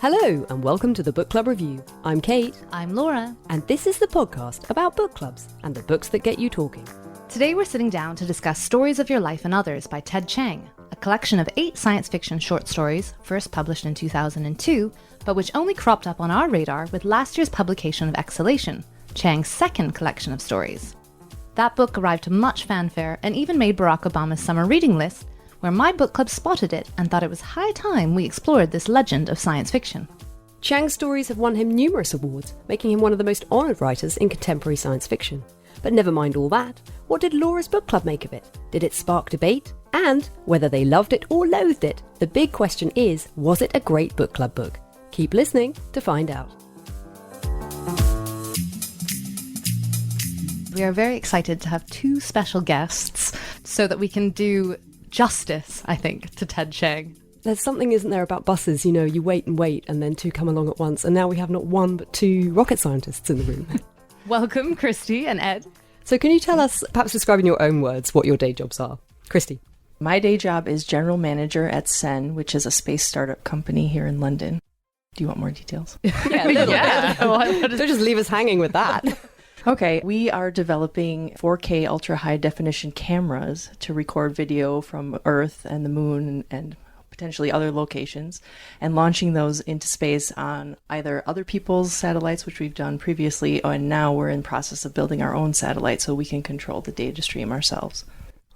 Hello and welcome to the Book Club Review. I'm Kate. I'm Laura. And this is the podcast about book clubs and the books that get you talking. Today we're sitting down to discuss Stories of Your Life and Others by Ted Chiang, a collection of 8 science fiction short stories, first published in 2002, but which only cropped up on our radar with last year's publication of Exhalation, Chiang's second collection of stories. That book arrived to much fanfare and even made Barack Obama's summer reading list, where my book club spotted it and thought it was high time we explored this legend of science fiction. Chiang's stories have won him numerous awards, making him one of the most honoured writers in contemporary science fiction. But never mind all that, what did Laura's book club make of it? Did it spark debate? And whether they loved it or loathed it, the big question is, was it a great book club book? Keep listening to find out. We are very excited to have 2 special guests so that we can do justice, I think, to Ted Chiang. There's something, isn't there, about buses, you know, you wait and then 2 come along at once, and now we have not 1 but 2 rocket scientists in the room. Welcome, Kristy and Ed. So can you tell us, perhaps describe in your own words, what your day jobs are? Kristy. My day job is general manager at CEN, which is a space startup company here in London. Do you want more details? Yeah, a little bit. So just leave us hanging with that. Okay, we are developing 4K ultra high definition cameras to record video from Earth and the moon and potentially other locations, and launching those into space on either other people's satellites, which we've done previously, and now we're in the process of building our own satellite so we can control the data stream ourselves.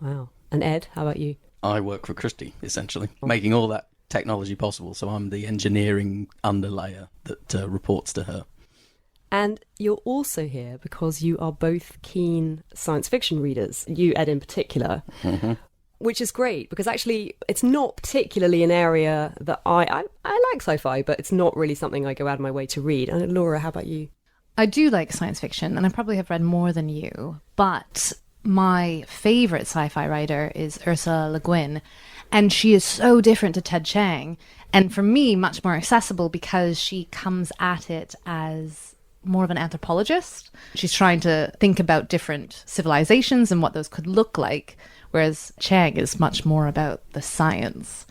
Wow. And Ed, how about you? I work for Kristy, essentially, making all that technology possible. So I'm the engineering underlayer that reports to her. And you're also here because you are both keen science fiction readers, you, Ed, in particular, which is great because actually it's not particularly an area that I like sci-fi, but it's not really something I go out of my way to read. And Laura, how about you? I do like science fiction, and I probably have read more than you, but my favourite sci-fi writer is Ursula Le Guin, and she is so different to Ted Chiang, and for me, much more accessible because she comes at it as more of an anthropologist. She's trying to think about different civilizations and what those could look like, whereas Chiang is much more about the science.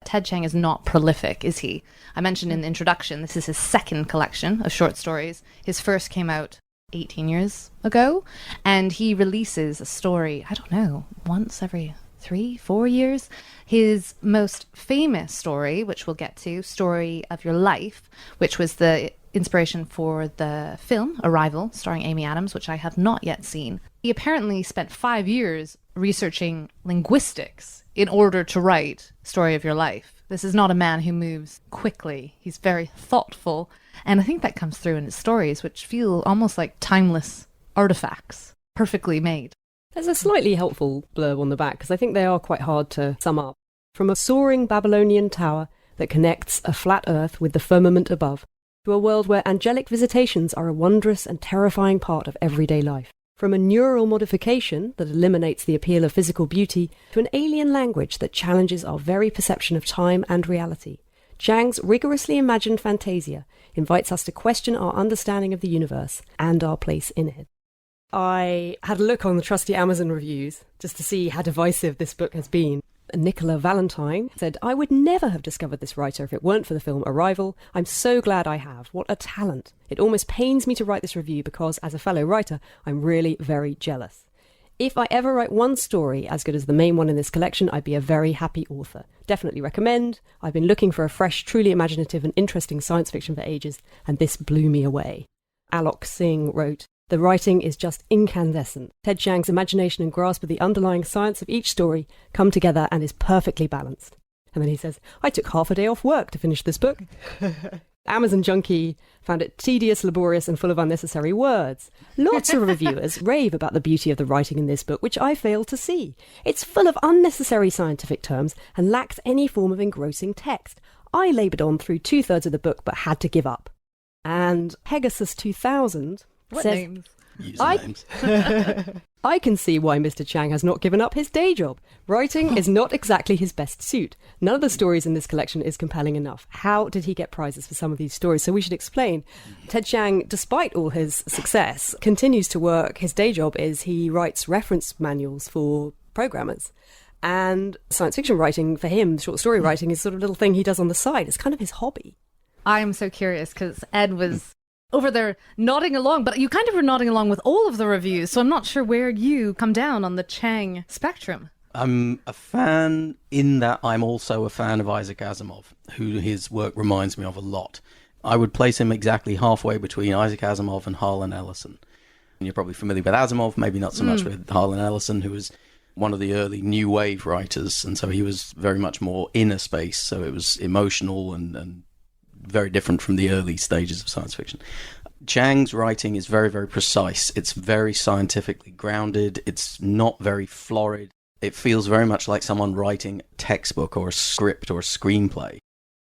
Ted Chiang is not prolific, is he? I mentioned in the introduction, this is his second collection of short stories. His first came out 18 years ago, and he releases a story, I don't know, once every 3-4 years. His most famous story, which we'll get to, Story of Your Life, which was the inspiration for the film Arrival, starring Amy Adams, which I have not yet seen. He apparently spent 5 years researching linguistics in order to write Story of Your Life. This is not a man who moves quickly. He's very thoughtful, and I think that comes through in his stories, which feel almost like timeless artifacts, perfectly made. There's a slightly helpful blurb on the back, because I think they are quite hard to sum up. From a soaring Babylonian tower that connects a flat earth with the firmament above, to a world where angelic visitations are a wondrous and terrifying part of everyday life. From a neural modification that eliminates the appeal of physical beauty to an alien language that challenges our very perception of time and reality, Chiang's rigorously imagined fantasia invites us to question our understanding of the universe and our place in it. I had a look on the trusty Amazon reviews just to see how divisive this book has been. Nicola Valentine said, "I would never have discovered this writer if it weren't for the film Arrival. I'm so glad I have. What a talent. It almost pains me to write this review because, as a fellow writer, I'm really very jealous. If I ever write one story as good as the main one in this collection, I'd be a very happy author. Definitely recommend. I've been looking for a fresh, truly imaginative and interesting science fiction for ages, and this blew me away." Alok Singh wrote, "The writing is just incandescent. Ted Chiang's imagination and grasp of the underlying science of each story come together and is perfectly balanced." And then he says, "I took half a day off work to finish this book." Amazon Junkie found it tedious, laborious, and full of unnecessary words. Lots of reviewers rave about the beauty of the writing in this book, which I failed to see. It's full of unnecessary scientific terms and lacks any form of engrossing text. I laboured on through 2/3 of the book, but had to give up. And Pegasus 2000 What says, names? usernames. I can see why Mr. Chiang has not given up his day job. Writing is not exactly his best suit. None of the stories in this collection is compelling enough. How did he get prizes for some of these stories? So we should explain. Ted Chiang, despite all his success, continues to work. His day job is he writes reference manuals for programmers. And science fiction writing for him, short story writing, is sort of a little thing he does on the side. It's kind of his hobby. I'm so curious because Ed was over there nodding along, but you kind of were nodding along with all of the reviews, so I'm not sure where you come down on the Chiang spectrum. I'm a fan in that I'm also a fan of Isaac Asimov, who his work reminds me of a lot. I would place him exactly halfway between Isaac Asimov and Harlan Ellison. And you're probably familiar with Asimov, maybe not so much with Harlan Ellison, who was one of the early new wave writers, and so he was very much more inner space, so it was emotional and very different from the early stages of science fiction. Chiang's writing is very, very precise. It's very scientifically grounded. It's not very florid. It feels very much like someone writing a textbook or a script or a screenplay,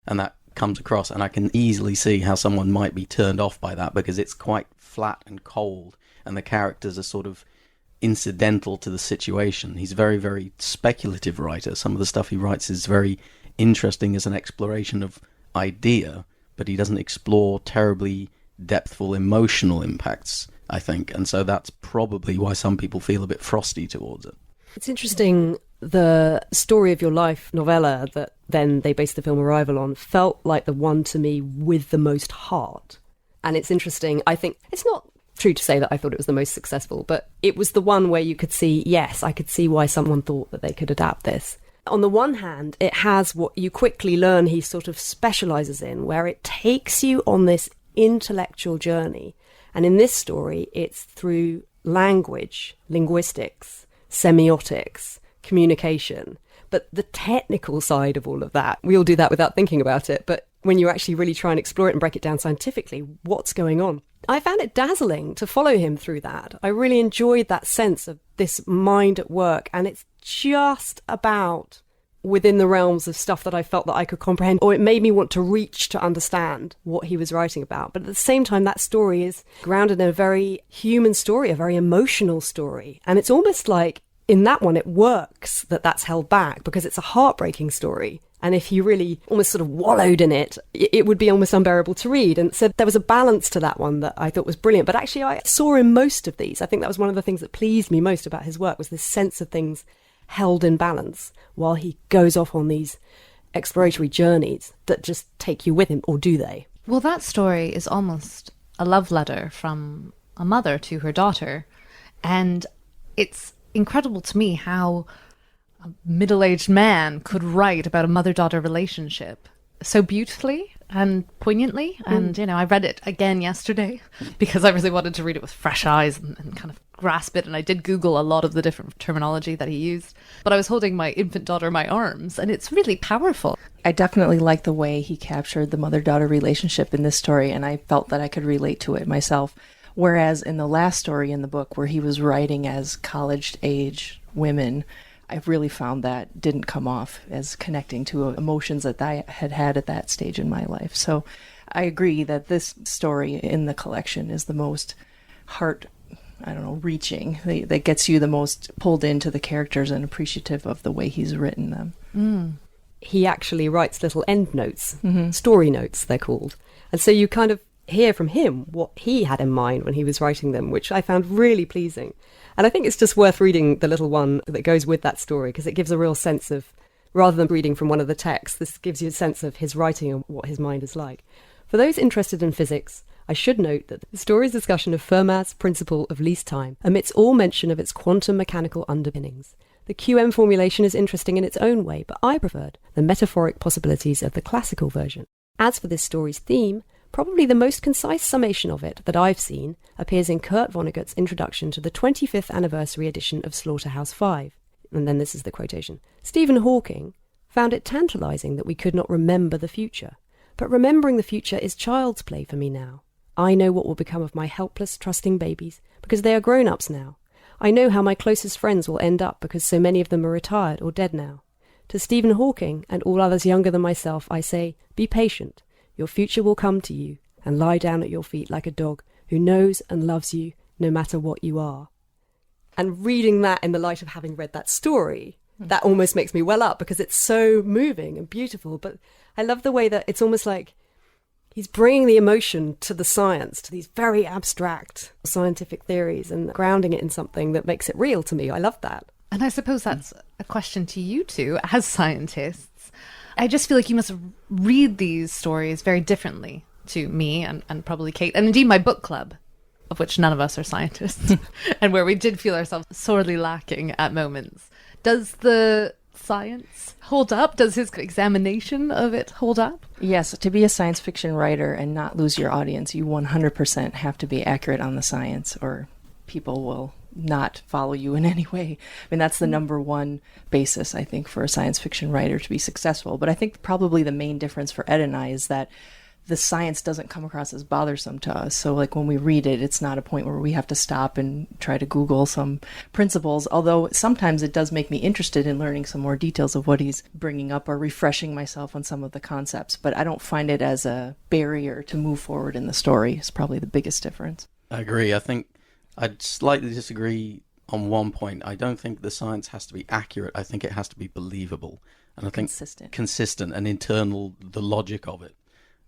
and that comes across, and I can easily see how someone might be turned off by that because it's quite flat and cold, and the characters are sort of incidental to the situation. He's a very, very speculative writer. Some of the stuff he writes is very interesting as an exploration of idea, but he doesn't explore terribly depthful emotional impacts, I think, and so that's probably why some people feel a bit frosty towards it. It's interesting, the Story of Your Life novella that then they based the film Arrival on felt like the one to me with the most heart. And it's interesting, I think, it's not true to say that I thought it was the most successful, but it was the one where you could see, yes, I could see why someone thought that they could adapt this. On the one hand, it has what you quickly learn he sort of specialises in, where it takes you on this intellectual journey. And in this story, it's through language, linguistics, semiotics, communication. But the technical side of all of that, we all do that without thinking about it. But when you actually really try and explore it and break it down scientifically, what's going on? I found it dazzling to follow him through that. I really enjoyed that sense of this mind at work, and it's just about within the realms of stuff that I felt that I could comprehend, or it made me want to reach to understand what he was writing about. But at the same time, that story is grounded in a very human story, a very emotional story. And it's almost like in that one, it works that that's held back because it's a heartbreaking story. And if you really almost sort of wallowed in it, it would be almost unbearable to read. And so there was a balance to that one that I thought was brilliant. But actually, I saw in most of these, I think that was one of the things that pleased me most about his work, was this sense of things held in balance while he goes off on these exploratory journeys that just take you with him, or do they? Well, that story is almost a love letter from a mother to her daughter. And it's incredible to me how a middle-aged man could write about a mother-daughter relationship so beautifully and poignantly. And, you know, I read it again yesterday because I really wanted to read it with fresh eyes and kind of grasp it. And I did Google a lot of the different terminology that he used. But I was holding my infant daughter in my arms, and it's really powerful. I definitely like the way he captured the mother-daughter relationship in this story, and I felt that I could relate to it myself. Whereas in the last story in the book, where he was writing as college-age women, I really found that didn't come off as connecting to emotions that I had had at that stage in my life. So I agree that this story in the collection is the most reaching, that gets you the most pulled into the characters and appreciative of the way he's written them. He actually writes little end notes, story notes they're called. And so you kind of hear from him what he had in mind when he was writing them, which I found really pleasing. And I think it's just worth reading the little one that goes with that story, because it gives a real sense of, rather than reading from one of the texts, this gives you a sense of his writing and what his mind is like. For those interested in physics, I should note that the story's discussion of Fermat's principle of least time omits all mention of its quantum mechanical underpinnings. The QM formulation is interesting in its own way, but I preferred the metaphoric possibilities of the classical version. As for this story's theme, probably the most concise summation of it that I've seen appears in Kurt Vonnegut's introduction to the 25th anniversary edition of Slaughterhouse-5. And then this is the quotation. Stephen Hawking found it tantalizing that we could not remember the future. But remembering the future is child's play for me now. I know what will become of my helpless, trusting babies, because they are grown-ups now. I know how my closest friends will end up because so many of them are retired or dead now. To Stephen Hawking and all others younger than myself, I say, be patient. Your future will come to you and lie down at your feet like a dog who knows and loves you no matter what you are. And reading that in the light of having read that story, that almost makes me well up because it's so moving and beautiful. But I love the way that it's almost like he's bringing the emotion to the science, to these very abstract scientific theories and grounding it in something that makes it real to me. I love that. And I suppose that's a question to you two as scientists. I just feel like you must read these stories very differently to me and probably Kate, and indeed my book club, of which none of us are scientists, and where we did feel ourselves sorely lacking at moments. Does the science hold up? Does his examination of it hold up? Yes, to be a science fiction writer and not lose your audience, you 100% have to be accurate on the science, or people will not follow you in any way. I mean, that's the number one basis, I think, for a science fiction writer to be successful. But I think probably the main difference for Ed and I is that the science doesn't come across as bothersome to us. So like when we read it, it's not a point where we have to stop and try to Google some principles, although sometimes it does make me interested in learning some more details of what he's bringing up or refreshing myself on some of the concepts. But I don't find it as a barrier to move forward in the story. It's probably the biggest difference. I agree. I think I'd slightly disagree on one point. I don't think the science has to be accurate. I think it has to be believable. And I think consistent and internal, the logic of it.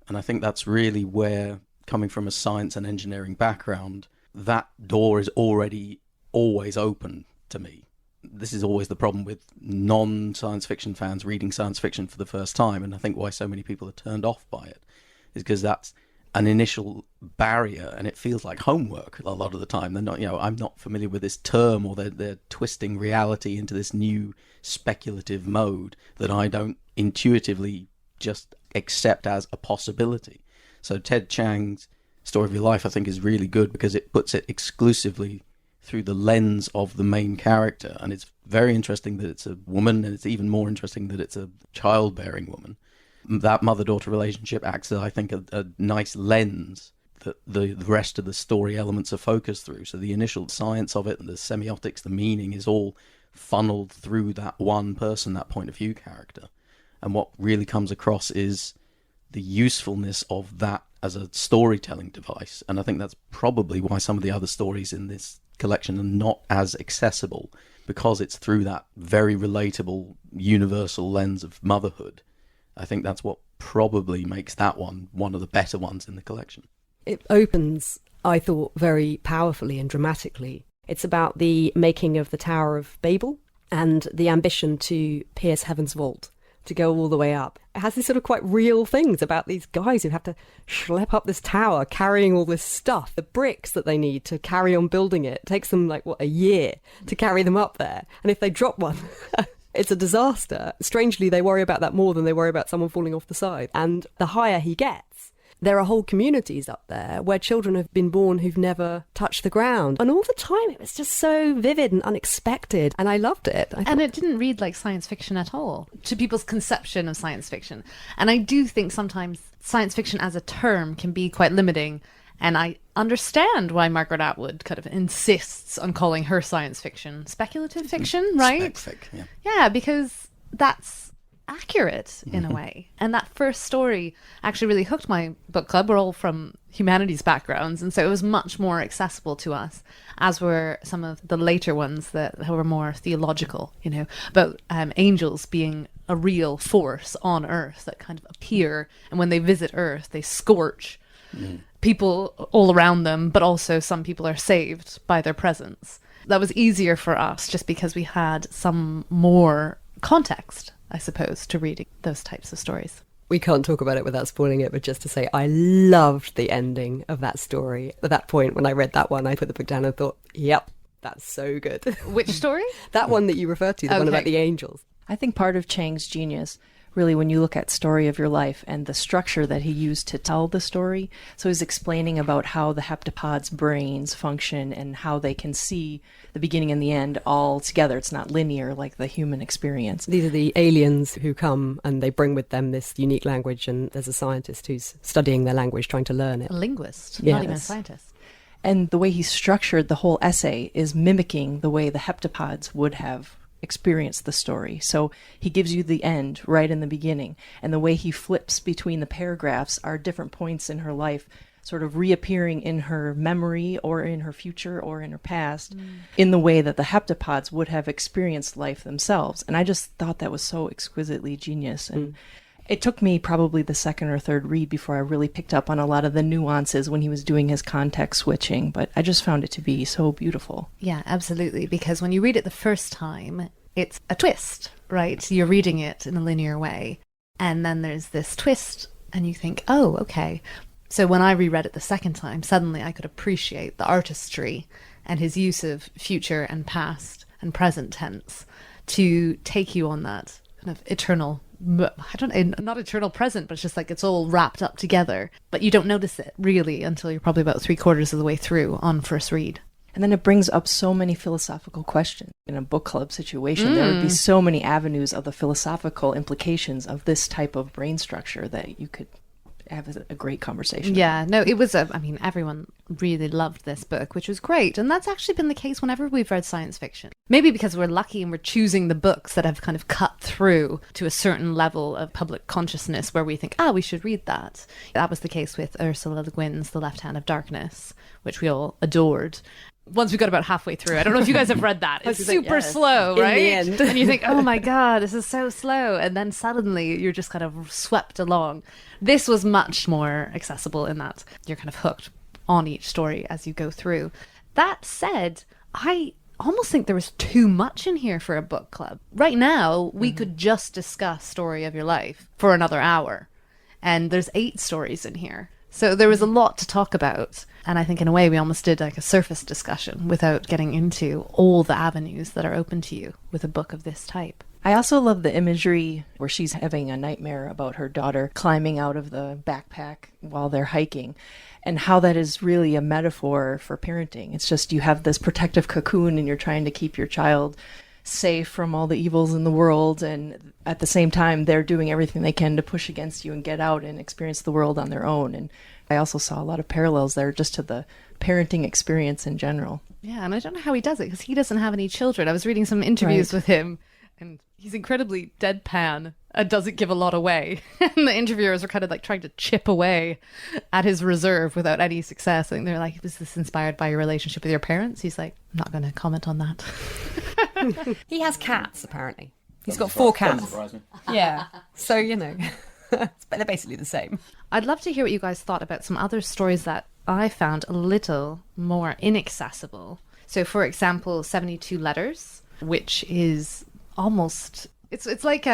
And I think that's really where, coming from a science and engineering background, that door is already always open to me. This is always the problem with non-science fiction fans reading science fiction for the first time, and I think why so many people are turned off by it is because that's an initial barrier, and it feels like homework a lot of the time. They're not, I'm not familiar with this term, or they're twisting reality into this new speculative mode that I don't intuitively just accept as a possibility. So Ted Chiang's Story of Your Life, I think, is really good because it puts it exclusively through the lens of the main character, and it's very interesting that it's a woman, and it's even more interesting that it's a childbearing woman. That mother-daughter relationship acts as, I think, a nice lens that the rest of the story elements are focused through. So the initial science of it and the semiotics, the meaning, is all funneled through that one person, that point of view character. And what really comes across is the usefulness of that as a storytelling device. And I think that's probably why some of the other stories in this collection are not as accessible, because it's through that very relatable, universal lens of motherhood. I think that's what probably makes that one of the better ones in the collection. It opens, I thought, very powerfully and dramatically. It's about the making of the Tower of Babel and the ambition to pierce heaven's vault, to go all the way up. It has these sort of quite real things about these guys who have to schlep up this tower, carrying all this stuff, the bricks that they need to carry on building it. It takes them a year to carry them up there. And if they drop one, it's a disaster. Strangely, they worry about that more than they worry about someone falling off the side. And the higher he gets, there are whole communities up there where children have been born who've never touched the ground. And all the time, it was just so vivid and unexpected. And I loved it. And it didn't read like science fiction at all to people's conception of science fiction. And I do think sometimes science fiction as a term can be quite limiting. And I understand why Margaret Atwood kind of insists on calling her science fiction speculative fiction, right? Spec-fic, yeah. Yeah, because that's accurate in a way. And that first story actually really hooked my book club. We're all from humanities backgrounds, and so it was much more accessible to us, as were some of the later ones that were more theological, about angels being a real force on Earth that kind of appear, and when they visit Earth, they scorch people all around them, but also some people are saved by their presence. That was easier for us just because we had some more context, I suppose, to reading those types of stories. We can't talk about it without spoiling it, but just to say I loved the ending of that story. At that point, when I read that one, I put the book down and thought, yep, that's so good. Which story? That one that you referred to, the one about the angels. I think part of Chiang's genius, really, when you look at Story of Your Life and the structure that he used to tell the story. So he's explaining about how the heptapods' brains function and how they can see the beginning and the end all together. It's not linear like the human experience. These are the aliens who come and they bring with them this unique language, and there's a scientist who's studying their language, trying to learn it. A linguist, Yes. not even a scientist. And the way he structured the whole essay is mimicking the way the heptapods would have experienced the story. So he gives you the end right in the beginning, and the way he flips between the paragraphs are different points in her life, sort of reappearing in her memory or in her future or in her past in the way that the heptapods would have experienced life themselves. And I just thought that was so exquisitely genius. And it took me probably the second or third read before I really picked up on a lot of the nuances when he was doing his context switching. But I just found it to be so beautiful. Yeah, absolutely. Because when you read it the first time, it's a twist, right? You're reading it in a linear way. And then there's this twist and you think, oh, okay. So when I reread it the second time, suddenly I could appreciate the artistry and his use of future and past and present tense to take you on that kind of eternal, not eternal present, but it's just like it's all wrapped up together. But you don't notice it really until you're probably about 3/4 of the way through on first read. And then it brings up so many philosophical questions. In a book club situation, there would be so many avenues of the philosophical implications of this type of brain structure that you could have a great conversation. Yeah, no, it was everyone really loved this book, which was great. And that's actually been the case whenever we've read science fiction. Maybe because we're lucky and we're choosing the books that have kind of cut through to a certain level of public consciousness where we think, we should read that. That was the case with Ursula Le Guin's The Left Hand of Darkness, which we all adored. Once we got about halfway through, I don't know if you guys have read that. It's super slow, right? In the end. And you think, oh my God, this is so slow. And then suddenly you're just kind of swept along. This was much more accessible in that you're kind of hooked on each story as you go through. That said, I almost think there was too much in here for a book club. Right now, we could just discuss Story of Your Life for another hour. And there's 8 stories in here. So there was a lot to talk about. And I think in a way we almost did like a surface discussion without getting into all the avenues that are open to you with a book of this type. I also love the imagery where she's having a nightmare about her daughter climbing out of the backpack while they're hiking, and how that is really a metaphor for parenting. It's just you have this protective cocoon and you're trying to keep your child safe from all the evils in the world, and at the same time they're doing everything they can to push against you and get out and experience the world on their own. And I also saw a lot of parallels there just to the parenting experience in general. Yeah, and I don't know how he does it because he doesn't have any children. I was reading some interviews with him and he's incredibly deadpan and doesn't give a lot away. And the interviewers were kind of like trying to chip away at his reserve without any success. And they're like, was this inspired by your relationship with your parents? He's like, I'm not going to comment on that. He has cats, apparently. He's got 4 cats. Yeah. So, they're basically the same. I'd love to hear what you guys thought about some other stories that I found a little more inaccessible. So, for example, 72 Letters, which is almost... It's like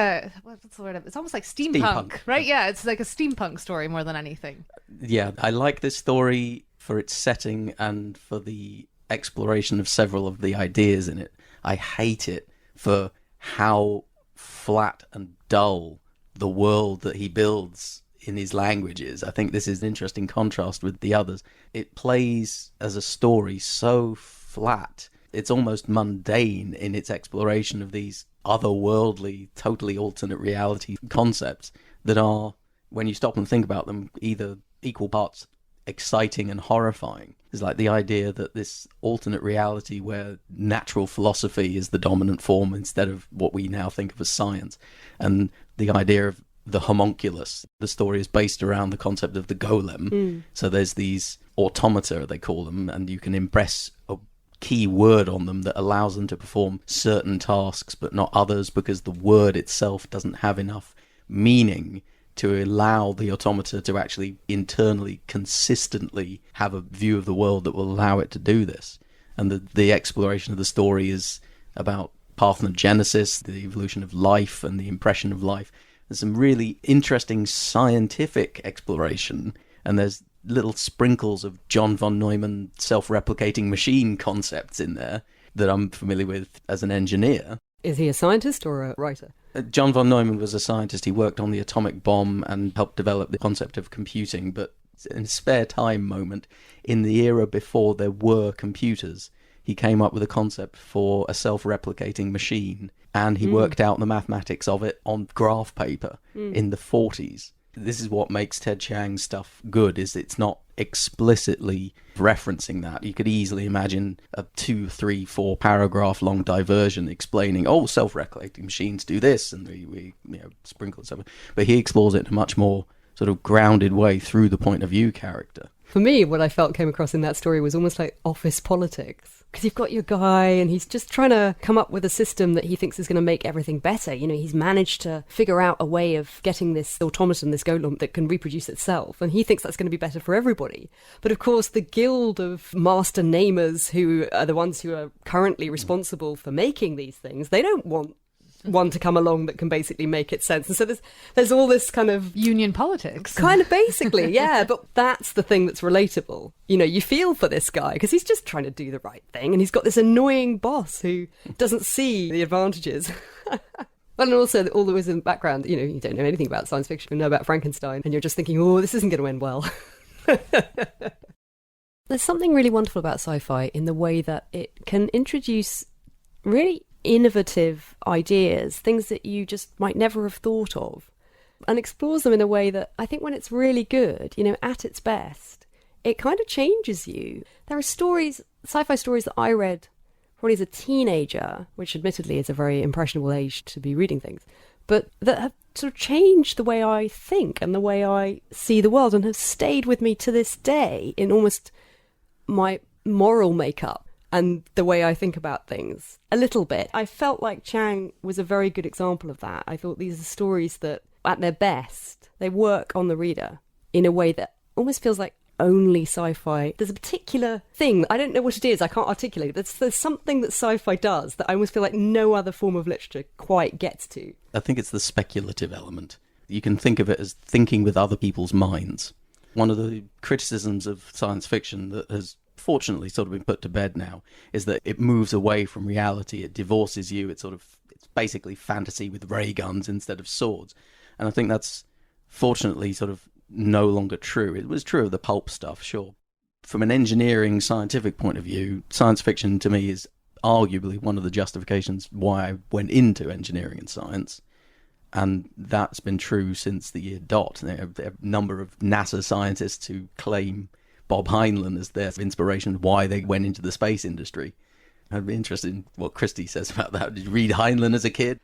what's the word? It's almost like steampunk, right? Yeah, it's like a steampunk story more than anything. Yeah, I like this story for its setting and for the exploration of several of the ideas in it. I hate it for how flat and dull the world that he builds in his languages. I think this is an interesting contrast with the others. It plays as a story so flat. It's almost mundane in its exploration of these otherworldly, totally alternate reality concepts that are, when you stop and think about them, either equal parts exciting and horrifying. It's like the idea that this alternate reality where natural philosophy is the dominant form instead of what we now think of as science, and the idea of the homunculus. The story is based around the concept of the golem. So there's these automata, they call them, and you can impress a key word on them that allows them to perform certain tasks but not others, because the word itself doesn't have enough meaning to allow the automata to actually internally consistently have a view of the world that will allow it to do this. And the exploration of the story is about parthenogenesis, the evolution of life and the impression of life. There's some really interesting scientific exploration, and there's little sprinkles of John von Neumann self-replicating machine concepts in there that I'm familiar with as an engineer. Is he a scientist or a writer? John von Neumann was a scientist. He worked on the atomic bomb and helped develop the concept of computing, but in a spare time moment, in the era before there were computers, he came up with a concept for a self-replicating machine, and he worked out the mathematics of it on graph paper in the 40s. This is what makes Ted Chiang's stuff good, is it's not explicitly referencing that. You could easily imagine a 2, 3, 4 paragraph long diversion explaining, self-replicating machines do this, and we sprinkle stuff. But he explores it in a much more sort of grounded way through the point of view character. For me, what I felt came across in that story was almost like office politics. Because you've got your guy and he's just trying to come up with a system that he thinks is going to make everything better. You know, he's managed to figure out a way of getting this automaton, this golem that can reproduce itself. And he thinks that's going to be better for everybody. But of course, the guild of master namers, who are the ones who are currently responsible for making these things, they don't want one to come along that can basically make it sense. And so there's all this kind of union politics. Kind of basically, yeah. But that's the thing that's relatable. You know, you feel for this guy because he's just trying to do the right thing. And he's got this annoying boss who doesn't see the advantages. Well, and also all there is in the background, you know, you don't know anything about science fiction, you know about Frankenstein, and you're just thinking, oh, this isn't going to end well. There's something really wonderful about sci-fi in the way that it can introduce really innovative ideas, things that you just might never have thought of, and explores them in a way that I think when it's really good, you know, at its best, it kind of changes you. There are stories, sci-fi stories that I read probably as a teenager, which admittedly is a very impressionable age to be reading things, but that have sort of changed the way I think and the way I see the world and have stayed with me to this day in almost my moral makeup and the way I think about things a little bit. I felt like Chiang was a very good example of that. I thought these are stories that, at their best, they work on the reader in a way that almost feels like only sci-fi. There's a particular thing, I don't know what it is, I can't articulate it, there's something that sci-fi does that I almost feel like no other form of literature quite gets to. I think it's the speculative element. You can think of it as thinking with other people's minds. One of the criticisms of science fiction that has fortunately sort of been put to bed now is that it moves away from reality, it divorces you, it's basically fantasy with ray guns instead of swords. And I think that's fortunately sort of no longer true. It was true of the pulp stuff, sure. From an engineering scientific point of view, science fiction to me is arguably one of the justifications why I went into engineering and science. And that's been true since the year dot. There are a number of NASA scientists who claim Bob Heinlein as their inspiration, why they went into the space industry. I'd be interested in what Kristy says about that. Did you read Heinlein as a kid?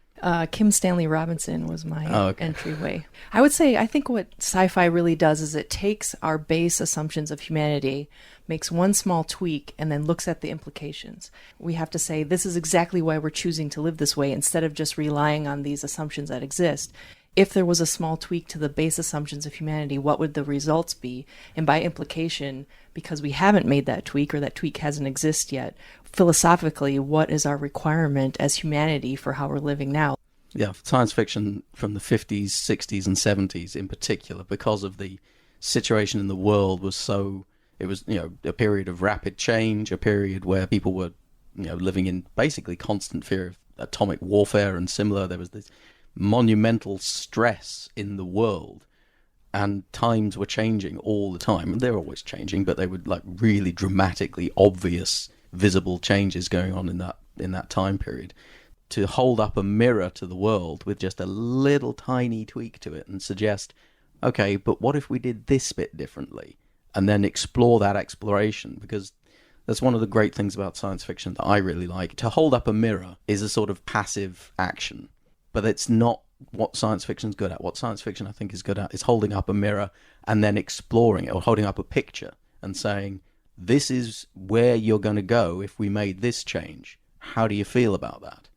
Kim Stanley Robinson was my entryway. I would say, I think what sci-fi really does is it takes our base assumptions of humanity, makes one small tweak, and then looks at the implications. We have to say, this is exactly why we're choosing to live this way, instead of just relying on these assumptions that exist. If there was a small tweak to the base assumptions of humanity, what would the results be? And by implication, because we haven't made that tweak or that tweak hasn't existed yet, philosophically, what is our requirement as humanity for how we're living now? Yeah, science fiction from the 50s, 60s and 70s in particular, because of the situation in the world it was, you know, a period of rapid change, a period where people were, you know, living in basically constant fear of atomic warfare and similar. There was this monumental stress in the world, and times were changing all the time, and they're always changing, but they were like really dramatically obvious, visible changes going on in that time period. To hold up a mirror to the world with just a little tiny tweak to it and suggest, okay, but what if we did this bit differently, and then explore that exploration, because that's one of the great things about science fiction that I really like. To hold up a mirror is a sort of passive action. But it's not what science fiction's good at. What science fiction, I think, is good at is holding up a mirror and then exploring it, or holding up a picture and saying, this is where you're going to go if we made this change. How do you feel about that?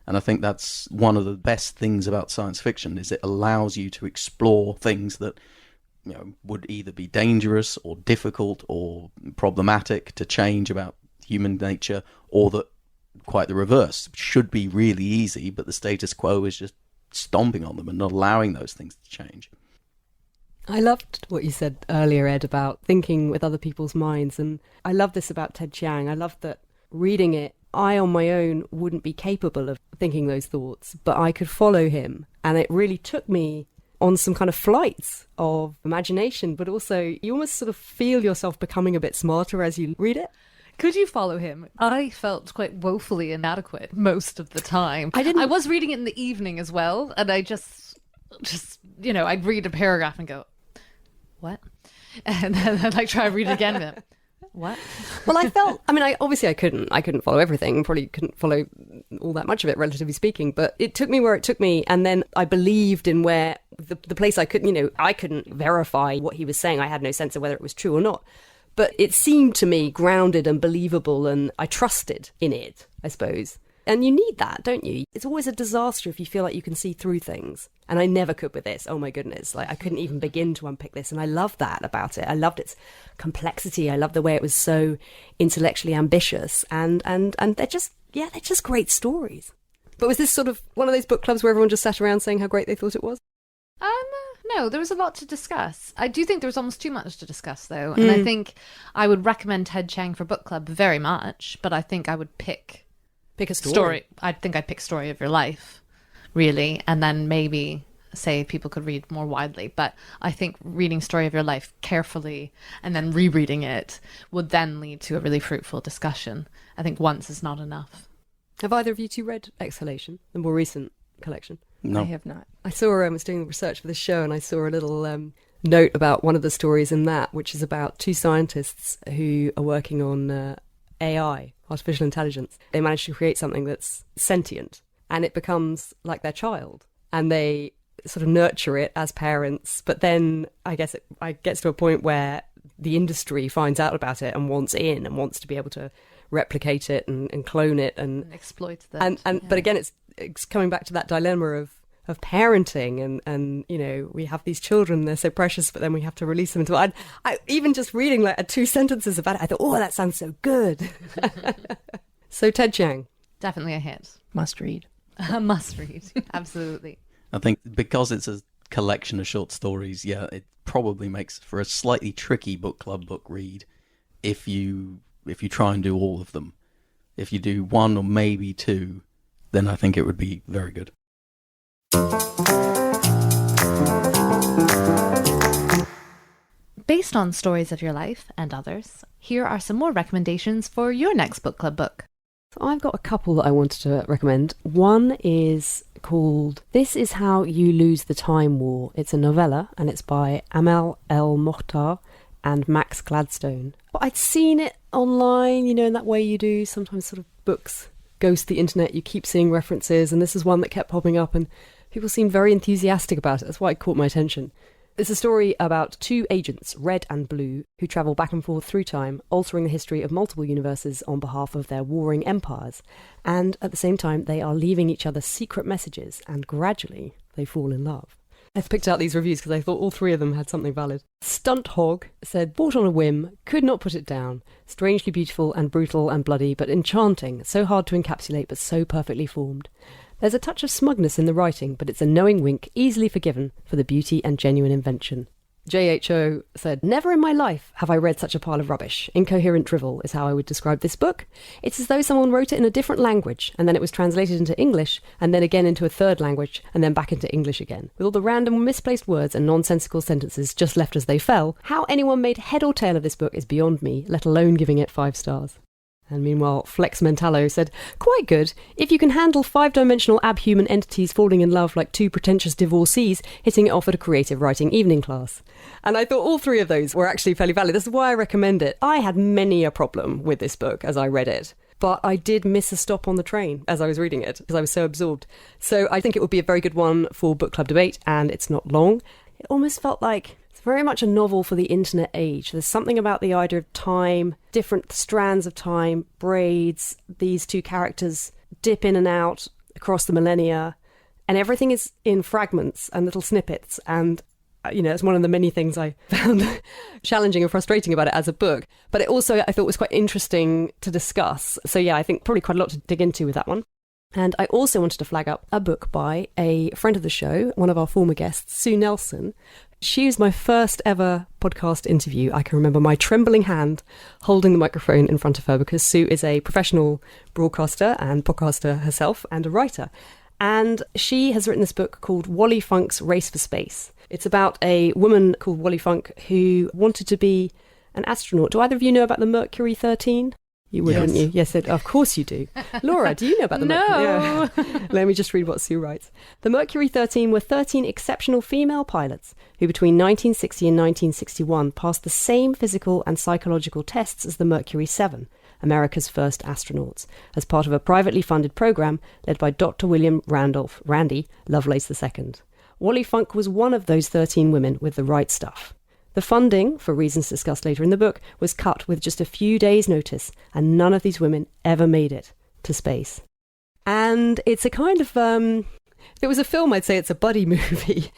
And I think that's one of the best things about science fiction, is it allows you to explore things that, you know, would either be dangerous or difficult or problematic to change about human nature, or that quite the reverse, should be really easy, but the status quo is just stomping on them and not allowing those things to change. I loved what you said earlier, Ed, about thinking with other people's minds, and I love this about Ted Chiang. I love that reading it, I on my own wouldn't be capable of thinking those thoughts, but I could follow him, and it really took me on some kind of flights of imagination, but also you almost sort of feel yourself becoming a bit smarter as you read it. Could you follow him? I felt quite woefully inadequate most of the time. I was reading it in the evening as well, and I just you know, I'd read a paragraph and go, what? And then I'd like try to read it again and go, what? Well, I couldn't follow everything, probably couldn't follow all that much of it, relatively speaking, but it took me where it took me, and then I believed in where the place I couldn't verify what he was saying. I had no sense of whether it was true or not. But it seemed to me grounded and believable, and I trusted in it, I suppose. And you need that, don't you? It's always a disaster if you feel like you can see through things. And I never could with this. Oh my goodness. Like, I couldn't even begin to unpick this. And I loved that about it. I loved its complexity. I loved the way it was so intellectually ambitious. And they're just great stories. But was this sort of one of those book clubs where everyone just sat around saying how great they thought it was? No, there was a lot to discuss. I do think there was almost too much to discuss, though. And I think I would recommend Ted Chiang for book club very much, but I think I would pick a story. I think I'd pick Story of Your Life, really, and then maybe say people could read more widely. But I think reading Story of Your Life carefully and then rereading it would then lead to a really fruitful discussion. I think once is not enough. Have either of you two read Exhalation, the more recent collection? No. I have not. I saw, I was doing the research for this show, and I saw a little note about one of the stories in that, which is about two scientists who are working on AI, artificial intelligence. They manage to create something that's sentient, and it becomes like their child, and they sort of nurture it as parents. But then I guess it gets to a point where the industry finds out about it and wants in and wants to be able to replicate it and clone it and exploit that. But again, it's coming back to that dilemma of parenting and you know, we have these children, they're so precious, but then we have to release them into I even just reading like 2 sentences about it, I thought, oh, that sounds so good. So Ted Chiang, definitely a hit. Must read. Must read. Absolutely. I think because it's a collection of short stories, yeah, it probably makes for a slightly tricky book club book read if you try and do all of them. If you do 1 or maybe 2, then I think it would be very good. Based on Stories of Your Life and others, here are some more recommendations for your next book club book. So I've got a couple that I wanted to recommend. One is called This Is How You Lose the Time War. It's a novella, and it's by Amal, el-Mohtar and Max Gladstone. But I'd seen it online, you know, in that way you do. Sometimes sort of books ghost the internet, you keep seeing references, and this is one that kept popping up, and people seemed very enthusiastic about it. That's why it caught my attention. It's a story about 2 agents, Red and Blue, who travel back and forth through time, altering the history of multiple universes on behalf of their warring empires. And at the same time, they are leaving each other secret messages, and gradually they fall in love. I picked out these reviews because I thought all 3 of them had something valid. Stunt Hog said, bought on a whim, could not put it down. Strangely beautiful and brutal and bloody, but enchanting, so hard to encapsulate but so perfectly formed. There's a touch of smugness in the writing, but it's a knowing wink, easily forgiven for the beauty and genuine invention. JHO said, never in my life have I read such a pile of rubbish. Incoherent drivel is how I would describe this book. It's as though someone wrote it in a different language, and then it was translated into English, and then again into a third language, and then back into English again. With all the random misplaced words and nonsensical sentences just left as they fell, how anyone made head or tail of this book is beyond me, let alone giving it 5 stars. And meanwhile, Flex Mentallo said, quite good. If you can handle 5-dimensional abhuman entities falling in love like 2 pretentious divorcees, hitting it off at a creative writing evening class. And I thought all 3 of those were actually fairly valid. This is why I recommend it. I had many a problem with this book as I read it, but I did miss a stop on the train as I was reading it because I was so absorbed. So I think it would be a very good one for book club debate, and it's not long. It almost felt like very much a novel for the internet age. There's something about the idea of time, different strands of time, braids, these 2 characters dip in and out across the millennia, and everything is in fragments and little snippets. And, you know, it's one of the many things I found challenging and frustrating about it as a book. But it also, I thought, was quite interesting to discuss. So yeah, I think probably quite a lot to dig into with that one. And I also wanted to flag up a book by a friend of the show, one of our former guests, Sue Nelson. She was my first ever podcast interview. I can remember my trembling hand holding the microphone in front of her because Sue is a professional broadcaster and podcaster herself and a writer. And she has written this book called Wally Funk's Race for Space. It's about a woman called Wally Funk who wanted to be an astronaut. Do either of you know about the Mercury 13? You would, wouldn't you? Yes, of course you do. Laura, do you know about the Mercury? No. Yeah. Let me just read what Sue writes. The Mercury 13 were 13 exceptional female pilots who between 1960 and 1961 passed the same physical and psychological tests as the Mercury 7, America's first astronauts, as part of a privately funded program led by Dr. William Randy Lovelace II. Wally Funk was one of those 13 women with the right stuff. The funding, for reasons discussed later in the book, was cut with just a few days' notice, and none of these women ever made it to space. And it's a kind of, if it was a film, I'd say it's a buddy movie.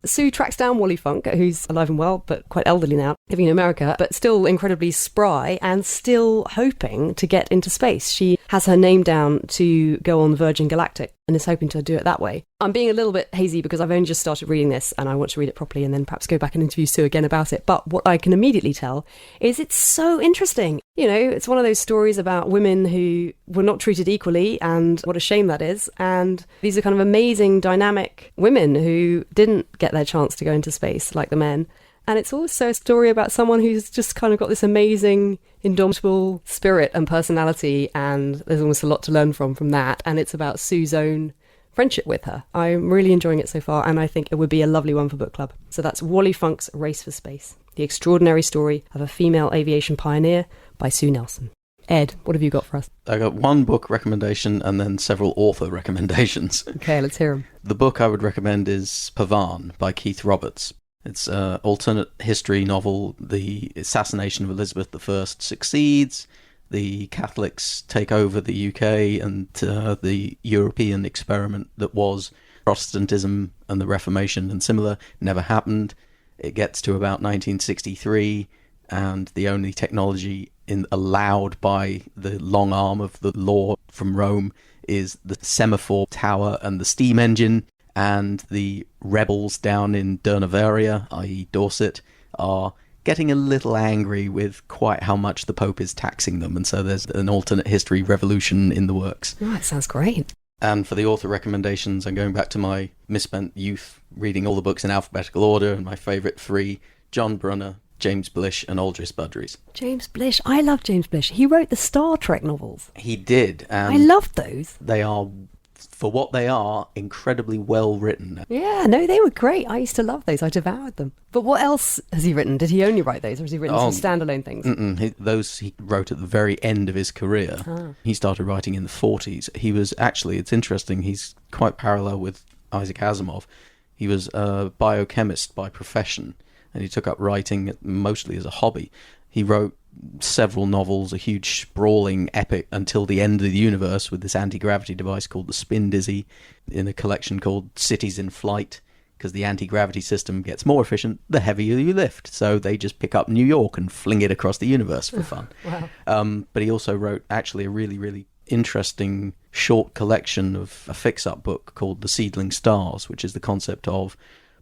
Sue tracks down Wally Funk, who's alive and well, but quite elderly now, living in America, but still incredibly spry and still hoping to get into space. She has her name down to go on Virgin Galactic and is hoping to do it that way. I'm being a little bit hazy because I've only just started reading this and I want to read it properly and then perhaps go back and interview Sue again about it. But what I can immediately tell is it's so interesting. You know, it's one of those stories about women who were not treated equally and what a shame that is. And these are kind of amazing, dynamic women who didn't get their chance to go into space like the men. And it's also a story about someone who's just kind of got this amazing, indomitable spirit and personality, and there's almost a lot to learn from that. And it's about Sue's own friendship with her. I'm really enjoying it so far, and I think it would be a lovely one for book club. So that's Wally Funk's Race for Space, the extraordinary story of a female aviation pioneer by Sue Nelson. Ed, what have you got for us? I got one book recommendation and then several author recommendations. Okay, let's hear them. The book I would recommend is Pavan by Keith Roberts. It's an alternate history novel. The assassination of Elizabeth I succeeds. The Catholics take over the UK, and the European experiment that was Protestantism and the Reformation and similar never happened. It gets to about 1963, and the only technology allowed by the long arm of the law from Rome is the semaphore tower and the steam engine. And the rebels down in Durnavaria, i.e. Dorset, are getting a little angry with quite how much the Pope is taxing them. And so there's an alternate history revolution in the works. Oh, that sounds great. And for the author recommendations, I'm going back to my misspent youth, reading all the books in alphabetical order, and my favourite three, John Brunner, James Blish and Aldous Budrys. James Blish. I love James Blish. He wrote the Star Trek novels. He did. I loved those. They are, for what they are, incredibly well written. Yeah, no, they were great. I used to love those. I devoured them. But what else has he written? Did he only write those, or has he written some standalone things? Those he wrote at the very end of his career. He started writing in the 40s. He was actually, it's interesting, he's quite parallel with Isaac Asimov. He was a biochemist by profession, and he took up writing mostly as a hobby. He wrote several novels, a huge sprawling epic Until the End of the Universe with this anti-gravity device called the Spin Dizzy, in a collection called Cities in Flight, because the anti-gravity system gets more efficient the heavier you lift. So they just pick up New York and fling it across the universe for fun. Wow. But he also wrote actually a really, really interesting short collection of a fix-up book called The Seedling Stars, which is the concept of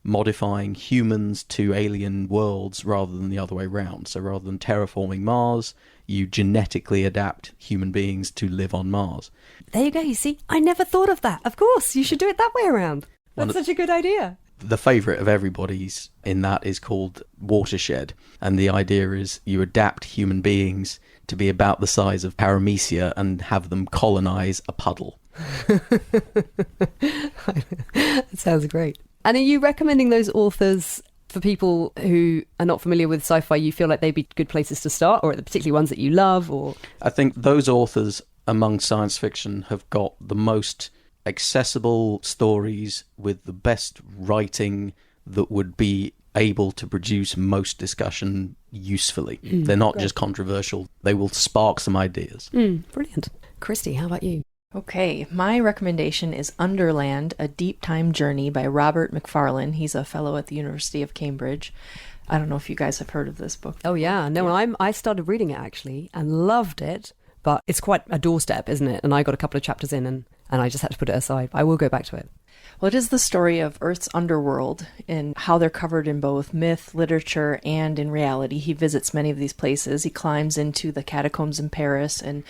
modifying humans to alien worlds rather than the other way around. So rather than terraforming Mars, you genetically adapt human beings to live on Mars. There you go. You see, I never thought of that. Of course, you should do it that way around. That's such a good idea. The favourite of everybody's in that is called Watershed. And the idea is you adapt human beings to be about the size of Paramecia and have them colonise a puddle. That sounds great. And are you recommending those authors for people who are not familiar with sci-fi? You feel like they'd be good places to start, or particularly ones that you love? Or I think those authors among science fiction have got the most accessible stories with the best writing that would be able to produce most discussion usefully. They're not just controversial. They will spark some ideas. Brilliant. Kristy, how about you? Okay, my recommendation is Underland, A Deep Time Journey by Robert McFarlane. He's a fellow at the University of Cambridge. I don't know if you guys have heard of this book. Oh, yeah. No, I started reading it, actually, and loved it. But it's quite a doorstep, isn't it? And I got a couple of chapters in, and I just had to put it aside. I will go back to it. Well, it is the story of Earth's underworld and how they're covered in both myth, literature, and in reality. He visits many of these places. He climbs into the catacombs in Paris, and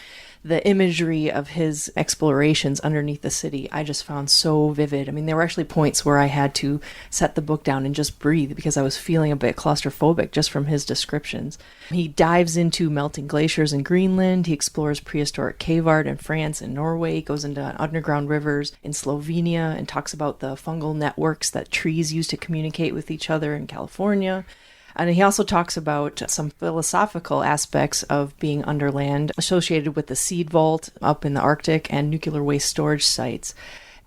the imagery of his explorations underneath the city I just found so vivid. I mean, there were actually points where I had to set the book down and just breathe because I was feeling a bit claustrophobic just from his descriptions. He dives into melting glaciers in Greenland. He explores prehistoric cave art in France and Norway, goes into underground rivers in Slovenia, and talks about the fungal networks that trees use to communicate with each other in California. And he also talks about some philosophical aspects of being underland associated with the seed vault up in the Arctic and nuclear waste storage sites.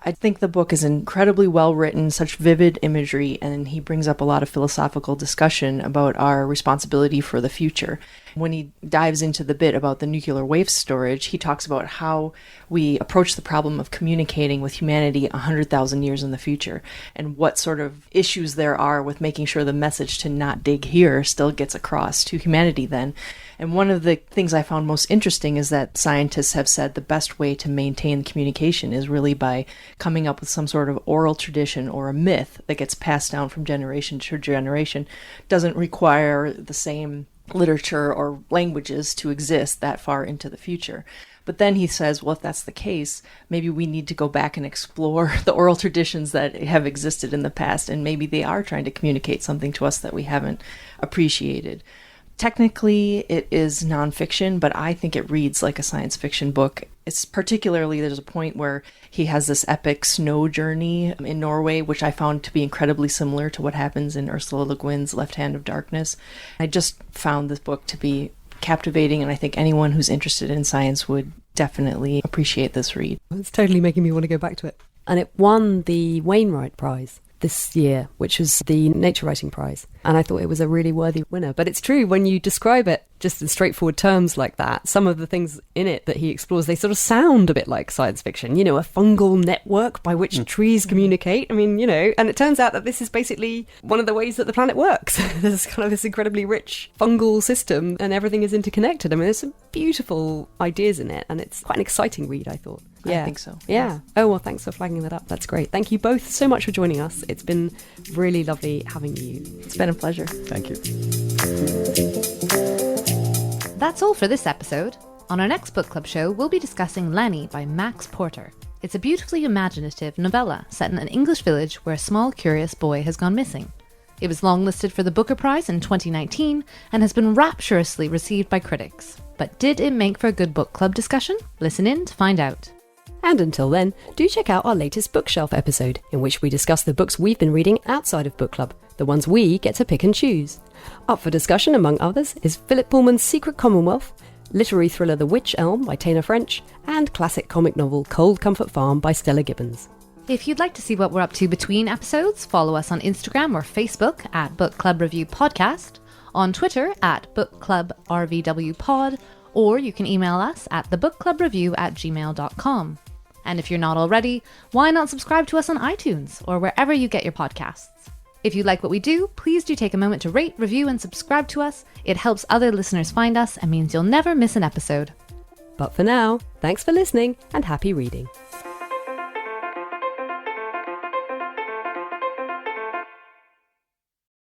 I think the book is incredibly well written, such vivid imagery, and he brings up a lot of philosophical discussion about our responsibility for the future. When he dives into the bit about the nuclear waste storage, he talks about how we approach the problem of communicating with humanity 100,000 years in the future, and what sort of issues there are with making sure the message to not dig here still gets across to humanity then. And one of the things I found most interesting is that scientists have said the best way to maintain communication is really by coming up with some sort of oral tradition or a myth that gets passed down from generation to generation. Doesn't require the same literature or languages to exist that far into the future. But then he says, well, if that's the case, maybe we need to go back and explore the oral traditions that have existed in the past, and maybe they are trying to communicate something to us that we haven't appreciated. Technically, it is nonfiction, but I think it reads like a science fiction book. It's particularly, there's a point where he has this epic snow journey in Norway, which I found to be incredibly similar to what happens in Ursula Le Guin's Left Hand of Darkness. I just found this book to be captivating, and I think anyone who's interested in science would definitely appreciate this read. It's totally making me want to go back to it. And it won the Wainwright Prize this year, which was the Nature Writing Prize. And I thought it was a really worthy winner. But it's true, when you describe it just in straightforward terms like that, some of the things in it that he explores, they sort of sound a bit like science fiction. You know, a fungal network by which trees communicate. I mean, you know, and it turns out that this is basically one of the ways that the planet works. There's kind of this incredibly rich fungal system and everything is interconnected. I mean, there's some beautiful ideas in it, and it's quite an exciting read, I thought. Yeah. I think so. Yeah. Yes. Oh, well, thanks for flagging that up. That's great. Thank you both so much for joining us. It's been really lovely having you. It's been a pleasure. Thank you. That's all for this episode. On our next book club show, we'll be discussing Lenny by Max Porter. It's a beautifully imaginative novella set in an English village where a small, curious boy has gone missing. It was longlisted for the Booker Prize in 2019 and has been rapturously received by critics. But did it make for a good book club discussion? Listen in to find out. And until then, do check out our latest bookshelf episode, in which we discuss the books we've been reading outside of book club, the ones we get to pick and choose. Up for discussion, among others, is Philip Pullman's Secret Commonwealth, literary thriller The Witch Elm by Taylor French, and classic comic novel Cold Comfort Farm by Stella Gibbons. If you'd like to see what we're up to between episodes, follow us on Instagram or Facebook at Book Club Review Podcast, on Twitter at Book Club RVW Pod, or you can email us at thebookclubreview@gmail.com. And if you're not already, why not subscribe to us on iTunes or wherever you get your podcasts? If you like what we do, please do take a moment to rate, review, and subscribe to us. It helps other listeners find us and means you'll never miss an episode. But for now, thanks for listening and happy reading.